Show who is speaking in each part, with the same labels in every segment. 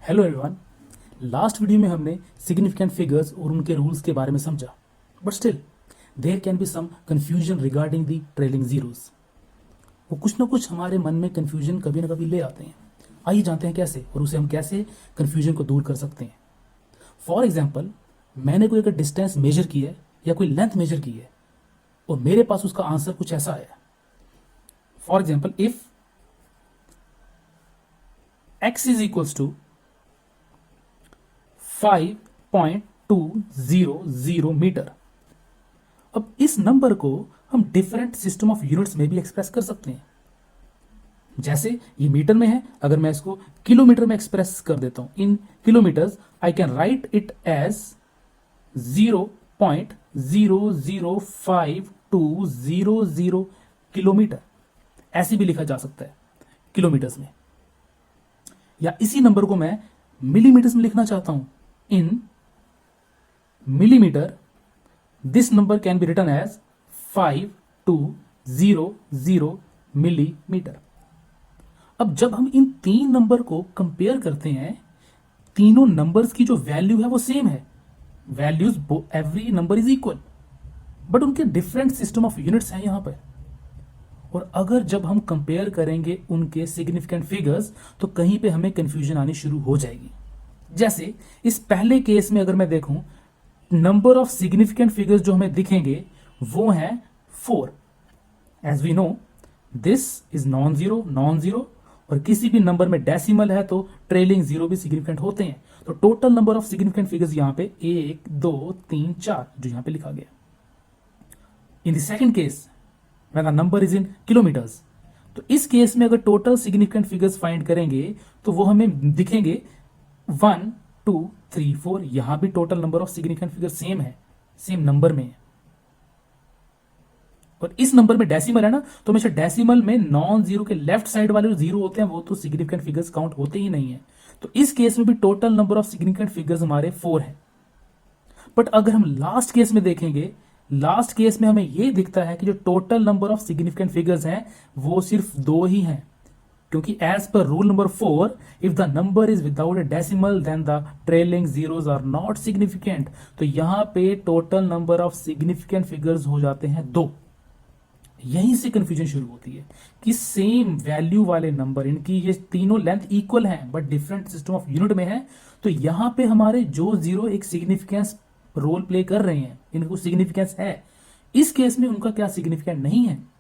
Speaker 1: Hello everyone. Last video में हमने significant figures और उनके रूल्स के बारे में समझा, but still there can be some confusion regarding the trailing zeros. वो कुछ ना कुछ हमारे मन में कंफ्यूजन कभी ना कभी ले आते हैं। आइए जानते हैं कैसे और उसे हम कैसे कंफ्यूजन को दूर कर सकते हैं। फॉर एग्जाम्पल, मैंने कोई अगर डिस्टेंस मेजर की है या कोई लेंथ मेजर की है और मेरे पास उसका आंसर कुछ ऐसा आया। For example, if x is equals to 5.200 metre. अब इस नंबर को हम डिफरेंट सिस्टम ऑफ यूनिट्स में भी एक्सप्रेस कर सकते हैं। जैसे ये मीटर में है, अगर मैं इसको किलोमीटर में एक्सप्रेस कर देता हूं in kilometres, I can write it as 0.005200 kilometre. ऐसे भी लिखा जा सकता है किलोमीटर्स में। या इसी नंबर को मैं मिलीमीटर्स में लिखना चाहता हूं इन millimeter, this number can be written as 5200 millimeter। अब जब हम इन तीन नंबर को कंपेयर करते हैं, तीनों नंबर्स की जो वैल्यू है वो सेम है। Values every number is equal, but उनके डिफरेंट सिस्टम ऑफ यूनिट्स हैं यहां पर। और अगर जब हम कंपेयर करेंगे उनके सिग्निफिकेंट फिगर्स, तो कहीं पे हमें कंफ्यूजन आनी शुरू हो जाएगी। जैसे इस पहले केस में अगर मैं देखूं, नंबर ऑफ सिग्निफिकेंट फिगर्स जो हमें दिखेंगे वो हैं 4। As we know, this is non zero, और किसी भी नंबर में डेसिमल है तो ट्रेलिंग जीरो भी सिग्निफिकेंट होते हैं। तो total number of significant figures यहां पे 1 2 3 4 जो यहां पे लिखा गया। In the second case when the number is in kilometres, तो इस केस में अगर टोटल सिग्निफिकेंट फिगर्स फाइंड करेंगे तो वो हमें दिखेंगे 1 2 3 4। यहां भी total number of significant figure same है, सेम नंबर में है। और इस नंबर में डेसिमल है ना, तो हमेशा डेसिमल में नॉन जीरो के लेफ्ट साइड वाले जो जीरो होते हैं वो तो सिग्निफिकेंट फिगर्स काउंट होते ही नहीं है। तो इस केस में भी total number of significant figures हमारे 4 है। बट अगर हम लास्ट केस में देखेंगे, लास्ट केस में हमें यह दिखता है कि जो total number of significant figures हैं वो सिर्फ 2 ही हैं। क्योंकि as per rule number 4, if the number is without a decimal then the trailing zeros are not significant. तो यहां पे total number of significant figures हो जाते हैं 2। यहीं से कंफ्यूजन शुरू होती है कि सेम वैल्यू वाले नंबर, इनकी ये तीनों लेंथ इक्वल हैं but different system of unit में है। तो यहां पे हमारे जो जीरो एक सिग्निफिकेंस रोल प्ले कर रहे हैं, इनको सिग्निफिकेंस है, इस केस में उनका क्या सिग्निफिकेंट नहीं है।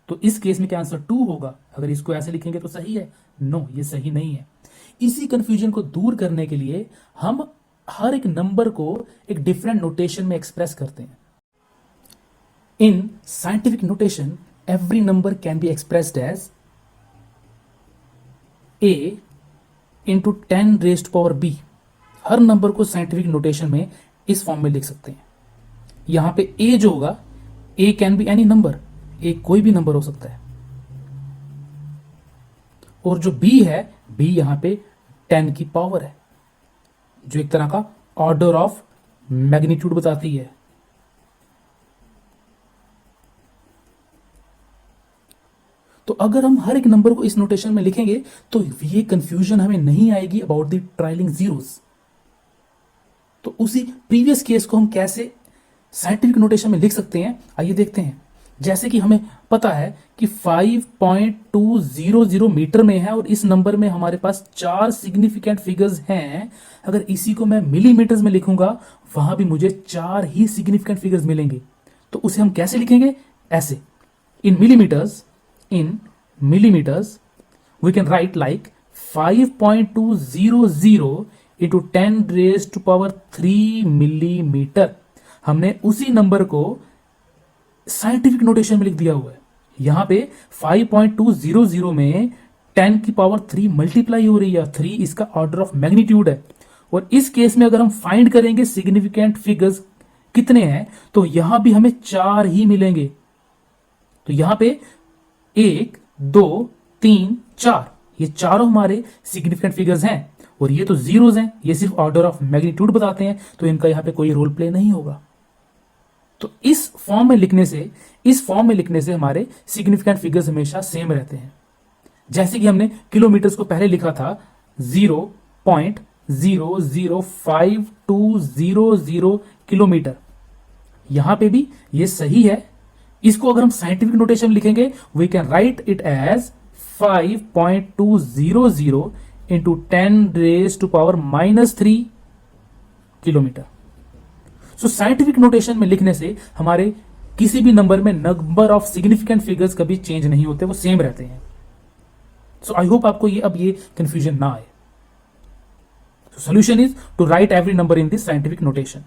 Speaker 1: तो इस केस में क्या आंसर 2 होगा। अगर इसको ऐसे लिखेंगे तो सही है? नो, ये सही नहीं है। इसी कंफ्यूजन को दूर करने के लिए हम हर एक नंबर को एक डिफरेंट नोटेशन में एक्सप्रेस करते हैं। In scientific notation, every number can be expressed as a into 10⁻⁵ हर नंबर को साइंटिफिक नोटेशन में इस फॉर्म में लिख सकते हैं। यहां पे a जो होगा, a can be any number, a कोई भी नंबर हो सकता है। और जो b है, b यहां पे 10 की पावर है, जो एक तरह का ऑर्डर ऑफ मैग्नीट्यूड बताती है। तो अगर हम हर एक नंबर को इस नोटेशन में लिखेंगे तो ये कंफ्यूजन हमें नहीं आएगी अबाउट द ट्रायलिंग जीरोस। तो उसी प्रीवियस केस को हम कैसे साइंटिफिक नोटेशन में लिख सकते हैं, आइए देखते हैं। जैसे कि हमें पता है कि 5.200 मीटर में है और इस नंबर में हमारे पास 4 सिग्निफिकेंट फिगर्स हैं। अगर इसी को मैं मिलीमीटर्स में लिखूंगा, वहां भी मुझे 4 ही सिग्निफिकेंट फिगर्स मिलेंगे। तो उसे हम कैसे लिखेंगे? ऐसे, इन millimeters we can write like 5.200 into 10⁻³ millimetre. हमने उसी नंबर को साइंटिफिक नोटेशन में लिख दिया हुआ है। यहां पे 5.200 में 10⁻³ मल्टीप्लाई हो रही है, 3 इसका ऑर्डर ऑफ मैग्नीट्यूड है। और इस केस में अगर हम फाइंड करेंगे सिग्निफिकेंट फिगर्स कितने हैं, तो यहां भी हमें 4 ही मिलेंगे। तो यहां पे 1 2 3 4, ये चारों हमारे सिग्निफिकेंट फिगर्स हैं। और ये तो जीरोस हैं, ये सिर्फ ऑर्डर ऑफ मैग्नीट्यूड बताते हैं, तो इनका यहां पे कोई रोल प्ले नहीं होगा। तो इस फॉर्म में लिखने से हमारे सिग्निफिकेंट फिगर्स हमेशा सेम रहते हैं। जैसे कि हमने किलोमीटर्स को पहले लिखा था 5.005200 किलोमीटर। यहां पे भी ये सही है। इसको अगर हम साइंटिफिक नोटेशन लिखेंगे, we can write it as 5.200 into 10⁻³ kilometre. So scientific notation में लिखने से हमारे किसी भी नंबर में नंबर ऑफ सिग्निफिकेंट फिगर्स कभी चेंज नहीं होते, वो सेम रहते हैं। सो आई होप आपको ये अब ये कंफ्यूजन ना आए। So solution is to write every number in this scientific notation.